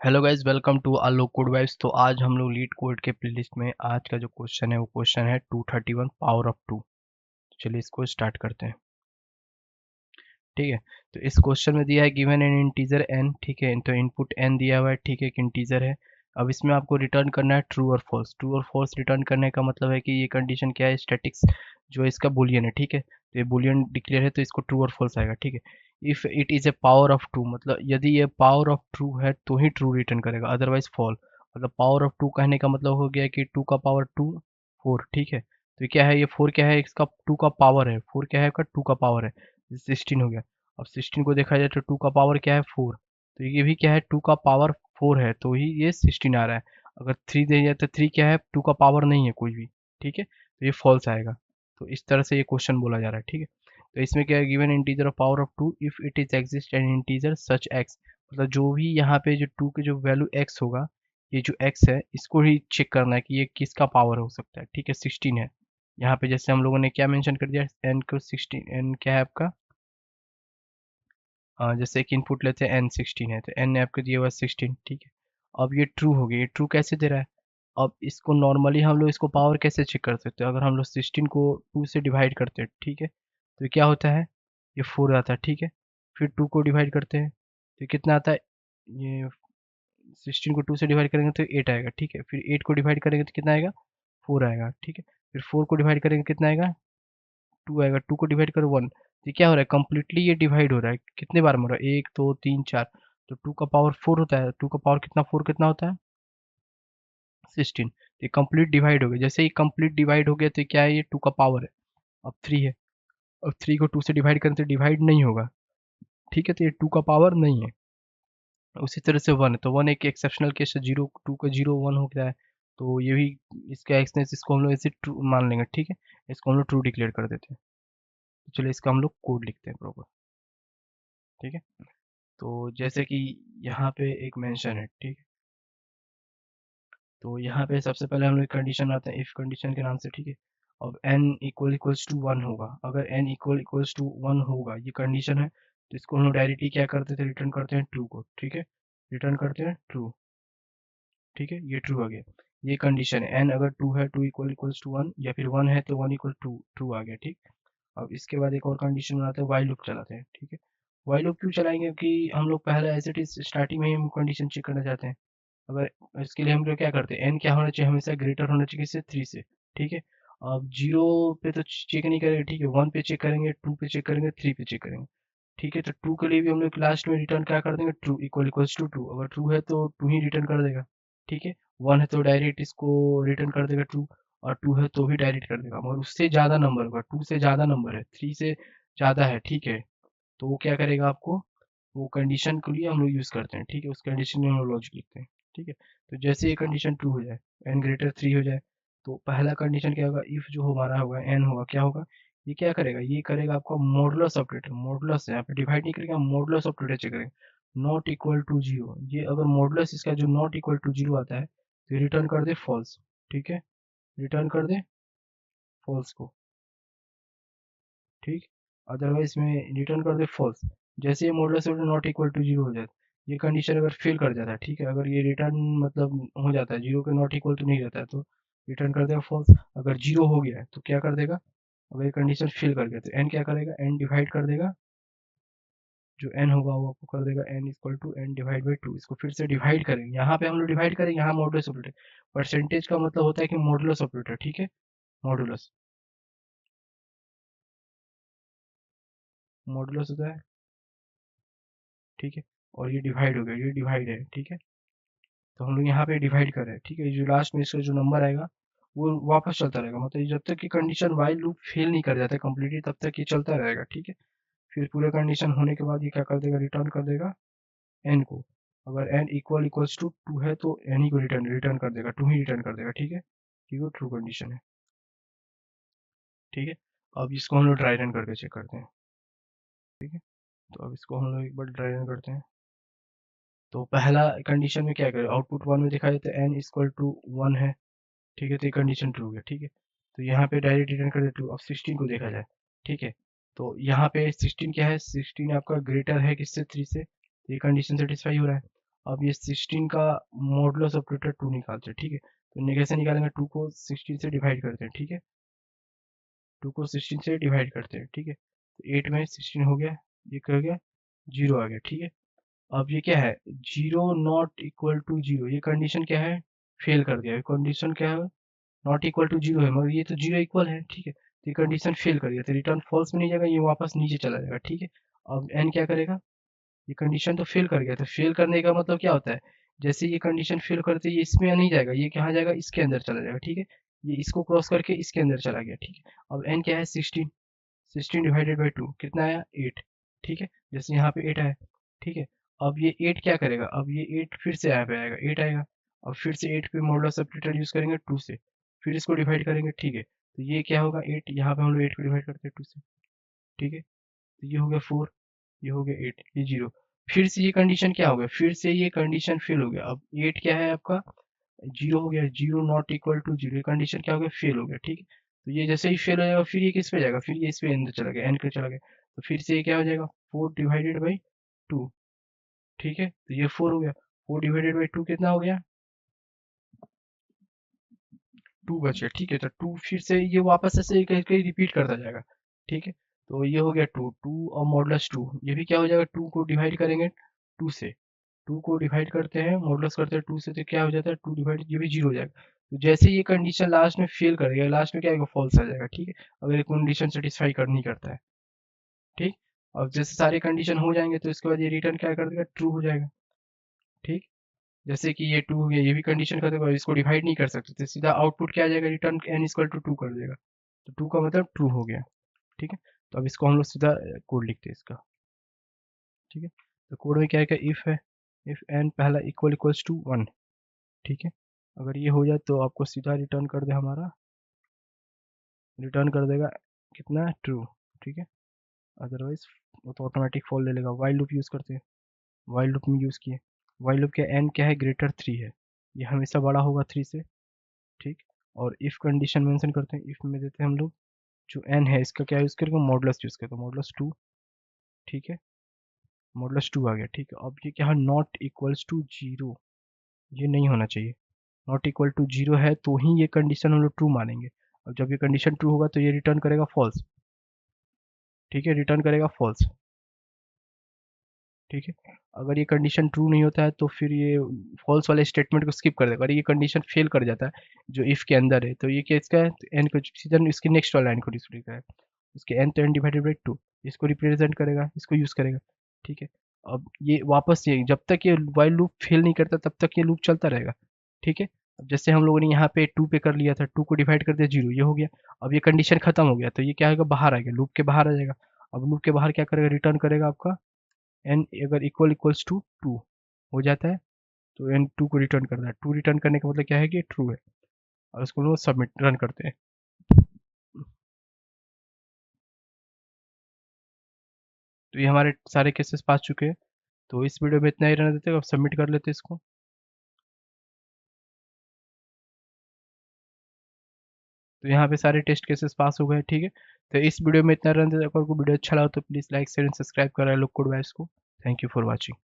Hello guys, welcome to Alok code vibes. तो आज हम लोग लीड कोड के प्लेलिस्ट में आज का जो क्वेश्चन है वो क्वेश्चन है 231 पावर ऑफ 2। चलिए इसको स्टार्ट करते हैं। ठीक है, तो इस क्वेश्चन में दिया है गिवन एन इंटीजर n। ठीक है, तो इनपुट n दिया हुआ है। ठीक है, एक इंटीजर है। अब इसमें आपको रिटर्न करना है ट्रू और फॉल्स। ट्रू और फॉल्स रिटर्न करने का मतलब है कि ये कंडीशन क्या है, स्टैटिक्स जो इसका बुलियन है। ठीक है, तो ये बुलियन डिक्लेयर है तो इसको ट्रू और फॉल्स आएगा। ठीक है, if it is a power of two, मतलब यदि ये पावर ऑफ ट्रू है तो ही ट्रू रिटर्न करेगा, अदरवाइज फॉल। मतलब पावर ऑफ टू कहने का मतलब हो गया कि टू का पावर टू, फोर। ठीक है, तो ये क्या है, ये फोर क्या है, इसका टू का पावर है। फोर क्या है, इसका टू का पावर है, 16 हो गया। अब 16 को देखा जाए तो टू का पावर क्या है, फोर। तो ये भी क्या है, टू का पावर फोर है तो ही ये 16 आ रहा है। अगर थ्री दे जाए तो थ्री क्या है, टू का पावर नहीं है कोई भी। ठीक है, तो ये फॉल्स आएगा। तो इस तरह से ये क्वेश्चन बोला जा रहा है। ठीक है, तो इसमें क्या है, given integer of power of two if it is exist an integer such x. मतलब जो भी यहाँ पे जो टू के जो वैल्यू एक्स होगा, ये जो एक्स है इसको ही चेक करना है कि ये किसका पावर हो सकता है। ठीक है, 16 है यहाँ पे। जैसे हम लोगों ने क्या मेंशन कर दिया, एन को 16, एन क्या है आपका, जैसे एक इनपुट लेते हैं एन 16 है तो एन आपको दिया हुआ 16। ठीक है, अब ये ट्रू हो गया। ये ट्रू कैसे दे रहा है, अब इसको नॉर्मली हम लोग इसको पावर कैसे चेक कर सकते हैं, अगर हम लोग 16 को 2 से डिवाइड करते हैं। ठीक है, तो ये क्या होता है, ये 4 आता है। ठीक है, फिर 2 को डिवाइड करते हैं तो ये कितना आता है, ये 16 को 2 से डिवाइड करेंगे तो 8 आएगा। ठीक है, फिर 8 को डिवाइड करेंगे तो कितना आएगा, 4 आएगा। ठीक है, फिर 4 को डिवाइड करेंगे कितना आएगा, टू आएगा। टू को डिवाइड करो वन, ये क्या हो रहा है, कम्प्लीटली ये डिवाइड हो रहा है। कितने बार में हो रहा है, एक दो तीन चार। तो टू का पावर फोर होता है। टू का पावर कितना, फोर कितना होता है, 16। ये कंप्लीट डिवाइड हो गया। जैसे ही कंप्लीट डिवाइड हो गया तो क्या है, ये टू का पावर है। अब थ्री है, अब थ्री को टू से डिवाइड करें तो डिवाइड नहीं होगा। ठीक है, तो ये टू का पावर नहीं है। उसी तरह से वन है, तो वन एक एक्सेप्शनल केस है, जीरो टू का जीरो वन हो गया है। तो ये भी इसका एक्सनेस, इसको हम लोग ऐसे ट्रू मान लेंगे। ठीक है, इसको हम लोग ट्रू डिक्लेयर कर देते हैं। तो चलिए इसका हम लोग कोड लिखते हैं प्रॉपर। ठीक है, तो जैसे कि यहाँ पे एक मेंशन है। ठीक है, तो यहाँ पे सबसे पहले हम लोग कंडीशन आते हैं इफ कंडीशन के नाम से। ठीक है, अब n इक्वल्स टू वन होगा। अगर n इक्वल्स टू वन होगा, ये कंडीशन है, तो इसको हम लोग डायरेक्टली क्या करते थे, रिटर्न करते हैं ट्रू को। ठीक है, रिटर्न करते हैं ट्रू। ठीक है, ये ट्रू आ गया। ये कंडीशन है, n अगर टू है, टू इक्वल्स टू वन, या फिर वन है तो वन इक्वल टू, ट्रू आ गया। ठीक, अब इसके बाद एक और कंडीशन बनाते हैं, वाइल लूप चलाते हैं। ठीक है, वाइल लूप क्यों चलाएंगे, क्योंकि हम लोग पहले एज इट इज स्टार्टिंग में ही हम कंडीशन चेक करना चाहते हैं। अगर इसके लिए हम लोग क्या करते हैं, एन क्या होना चाहिए, हमेशा ग्रेटर होना चाहिए किससे, थ्री से। ठीक है, अब जीरो पे तो चेक नहीं करेंगे। ठीक है, वन पे चेक करेंगे, टू पे चेक करेंगे, थ्री पे चेक करेंगे। ठीक है, तो टू के लिए भी हम लोग लास्ट में रिटर्न क्या कर देंगे, ट्रू इक्वल्स टू टू। अगर ट्रू है तो टू ही रिटर्न कर देगा। ठीक है, वन है तो डायरेक्ट इसको रिटर्न कर देगा ट्रू, और टू है तो भी डायरेक्ट कर देगा। मगर उससे ज़्यादा नंबर होगा, टू से ज़्यादा नंबर है, थ्री से ज़्यादा है। ठीक है, तो वो क्या करेगा आपको, वो कंडीशन के लिए हम लोग यूज़ करते हैं। ठीक है, उस कंडीशन में हम लोग लॉजिक लिखते हैं। ठीक है, तो जैसे ये कंडीशन ट्रू हो जाए, एन ग्रेटर थ्री हो जाए, तो पहला कंडीशन क्या होगा, इफ जो हमारा होगा एन होगा, क्या होगा, ये क्या करेगा, ये करेगा आपका मॉडुलस ऑपरेटर। मॉडुलस यहाँ पे डिवाइड नहीं करेगा, मॉडुलस ऑपरेटर चेक करेगा, नॉट इक्वल टू जीरो। ये अगर मॉडुलस इसका जो नॉट इक्वल टू जीरो आता है तो रिटर्न कर दे फॉल्स। ठीक है, रिटर्न कर दे फॉल्स को। ठीक, अदरवाइज में रिटर्न कर दे फॉल्स। जैसे ये modulus not equal to zero हो जाए, ये कंडीशन अगर फेल कर जाता है। ठीक है, अगर ये रिटर्न मतलब हो जाता है, जीरो के नॉट इक्वल टू नहीं रहता है, तो रिटर्न कर देगा फॉल्स। अगर जीरो हो गया है तो क्या कर देगा, अगर ये कंडीशन फेल कर गया तो एन क्या करेगा, एन डिवाइड कर देगा, जो एन होगा वो आपको कर देगा N equal to N divide by two. इसको फिर से डिवाइड करेंगे, यहाँ पे हम लोग डिवाइड करेंगे, यहाँ मॉडुलस ऑपरेटर। परसेंटेज का मतलब होता है कि मॉडुलस ऑपरेटर। ठीक है, मॉडुलस, मॉडुलस होता है। ठीक है, और ये डिवाइड हो गया, ये डिवाइड है। ठीक है, तो हम लोग यहाँ पे डिवाइड कर रहे हैं। ठीक है, जो लास्ट में इसका जो नंबर आएगा वो वापस चलता रहेगा। मतलब जब तक कि कंडीशन वाइल लूप फेल नहीं कर जाता कंप्लीटली, तब तक ये चलता रहेगा। ठीक है, फिर पूरे कंडीशन होने के बाद ये क्या कर देगा, रिटर्न कर देगा एन को। अगर एन इक्वल्स टू टू है तो एन ही को रिटर्न रिटर्न कर देगा, टू ही रिटर्न कर देगा। ठीक है, कि वो ट्रू कंडीशन है। ठीक है, अब इसको हम लोग ड्राई रन करके चेक करते हैं। ठीक है, तो अब इसको हम लोग एक बार ड्राई रन करते हैं। तो पहला कंडीशन में क्या करें, आउटपुट वन में दिखाई देता है एन इक्वल टू वन है। ठीक है, तो ये कंडीशन ट्रू है। ठीक है, तो यहाँ पे डायरेक्ट रिटर्न कर दे ट्रू। अब 16 को देखा जाए। ठीक है, तो यहाँ पे 16 क्या है, 16 आपका ग्रेटर है किससे, थ्री से, तो ये कंडीशन सेटिस्फाई हो रहा है। अब ये 16 का मॉडुलस ऑपरेटर 2 निकालते हैं, ठीक है। तो कैसे निकालेंगे, 2 को 16 से डिवाइड करते हैं, ठीक है। 2 को 16 से डिवाइड करते हैं, ठीक है। तो 8 में 16 हो गया, ये क्या हो गया, 0 आ गया, ठीक है। अब ये क्या है, 0 नॉट इक्वल टू 0, ये कंडीशन क्या है, फेल कर दिया। कंडीशन क्या है, नॉट इक्वल टू 0 है, मगर ये तो 0 इक्वल है, ठीक है। तो ये कंडीशन फेल कर दिया, तो रिटर्न फॉल्स में नहीं जाएगा, ये वापस नीचे चला जाएगा, ठीक है। अब एन क्या करेगा, ये कंडीशन तो फेल कर गया, तो फेल करने का मतलब क्या होता है, जैसे ये कंडीशन फेल करते ये इसमें नहीं जाएगा, ये कहाँ जाएगा, इसके अंदर चला जाएगा, ठीक है। ये इसको क्रॉस करके इसके अंदर चला गया, ठीक है। अब एन क्या है, 16, 16 डिवाइडेड बाई 2 कितना आया, 8, ठीक है। जैसे यहाँ पे 8 आया, ठीक है। अब ये 8 क्या करेगा, अब ये 8 फिर से यहाँ पे आएगा, 8 आएगा। अब फिर से 8 पे मॉडुलस ऑपरेटर यूज करेंगे 2 से, फिर इसको डिवाइड करेंगे, ठीक है। तो ये क्या होगा, 8, यहाँ पे हम लोग 8 को डिवाइड करते हैं 2 से, ठीक है। तो ये हो गया 4, ये हो गया 8, ये 0। फिर से ये कंडीशन क्या हो गया, फिर से ये कंडीशन फेल हो गया। अब 8 क्या है आपका, 0 हो गया, 0 नॉट इक्वल टू 0, ये कंडीशन क्या हो गया, फेल हो गया, ठीक है। तो ये जैसे ही फेल हो जाएगा, फिर ये किस पे जाएगा, फिर ये इस पे अंदर चला गया, एन पे चला गया। तो फिर से ये क्या हो जाएगा, 4 डिवाइडेड बाई 2, ठीक है। तो ये 4 हो गया, 4 डिवाइडेड बाई 2 कितना हो गया, 2 बचे, ठीक है। तो 2 फिर से ये वापस ऐसे कहीं कहीं रिपीट करता जाएगा, ठीक है। तो ये हो गया 2, 2 और मॉडुलस 2, ये भी क्या हो जाएगा, 2 को डिवाइड करेंगे 2 से, 2 को डिवाइड करते हैं, मॉडुलस करते हैं 2 से, तो क्या हो जाता है, 2 डिवाइड, ये भी 0 हो जाएगा। तो जैसे ये कंडीशन लास्ट में फेल करेगा, लास्ट में क्या आएगा, फॉल्स आ जाएगा, ठीक है। अगर ये कंडीशन सेटिस्फाई कर नहीं करता है, ठीक। अब जैसे सारे कंडीशन हो जाएंगे तो इसके बाद ये रिटर्न क्या कर देगा, ट्रू हो जाएगा, ठीक। जैसे कि ये 2 हो गया, ये भी कंडीशन कर देगा, इसको डिवाइड नहीं कर सकते, तो सीधा आउटपुट क्या आ जाएगा, रिटर्न एन इक्वल टू 2 कर देगा। तो 2 का मतलब ट्रू हो गया, ठीक है। तो अब इसको हम लोग सीधा कोड लिखते हैं इसका, ठीक है। तो कोड में क्या है, इफ है, इफ एन पहला इक्वल इक्वल्स टू 1, ठीक है। अगर ये हो जाए तो आपको सीधा रिटर्न कर दे, हमारा रिटर्न कर देगा कितना, ट्रू, ठीक है। अदरवाइज वो तो ऑटोमेटिक फॉल ले लेगा। वाइल लूप यूज़ करते हैं, वाइल लूप में यूज़ किए, वाइल लूप का एन क्या है, ग्रेटर 3 है, ये हमेशा बड़ा होगा 3 से, ठीक। और इफ़ कंडीशन मेंशन करते हैं, इफ़ में देते हैं हम लोग जो एन है इसका क्या यूज़ करेंगे, मॉडुलस यूज़ करते हैं, मॉडुलस 2, ठीक है। मॉडुलस 2 आ गया, ठीक है। अब ये क्या है, नॉट इक्वल्स टू 0, ये नहीं होना चाहिए। नॉट इक्वल टू 0 है तो ही ये कंडीशन हम लोग ट्रू मानेंगे। और जब ये कंडीशन ट्रू होगा तो ये रिटर्न करेगा फॉल्स, ठीक है, रिटर्न करेगा फॉल्स, ठीक है। अगर ये कंडीशन ट्रू नहीं होता है तो फिर ये फॉल्स वाले स्टेटमेंट को स्किप कर देगा। अगर ये कंडीशन फेल कर जाता है जो इफ के अंदर है, तो ये क्या इसका है, एन को सीधा इसकी नेक्स्ट वाला लाइन को डिस्प्ले करेगा, उसके एन तो एन डिवाइडेड बाई 2, इसको रिप्रेजेंट करेगा, इसको यूज करेगा, ठीक है। अब ये वापस ये जब तक ये वाइल लूप फेल नहीं करता तब तक ये लूप चलता रहेगा, ठीक है। अब जैसे हम लोगों ने यहाँ पे 2 पे कर लिया था, 2 को डिवाइड कर दिया 0, ये हो गया। अब ये कंडीशन खत्म हो गया तो ये क्या होगा, बाहर आ गया, लूप के बाहर आ जाएगा। अब लूप के बाहर क्या करेगा, रिटर्न करेगा आपका एन, अगर इक्वल इक्वल्स टू 2 हो जाता है तो एन 2 को रिटर्न करता है। 2 रिटर्न करने का मतलब क्या है कि ट्रू है, और उसको लोग सबमिट रन करते हैं। तो ये हमारे सारे केसेस पास चुके हैं। तो इस वीडियो में इतना ही रहने देते हैं, अब सबमिट कर लेते हैं इसको। तो यहाँ पे सारे टेस्ट केसेस पास हो गए, ठीक है। तो इस वीडियो में इतना रहने देते हैं। अगर आपको वीडियो अच्छा लगा तो please like share and subscribe करें लोग कोड वाइज को। Thank you for watching.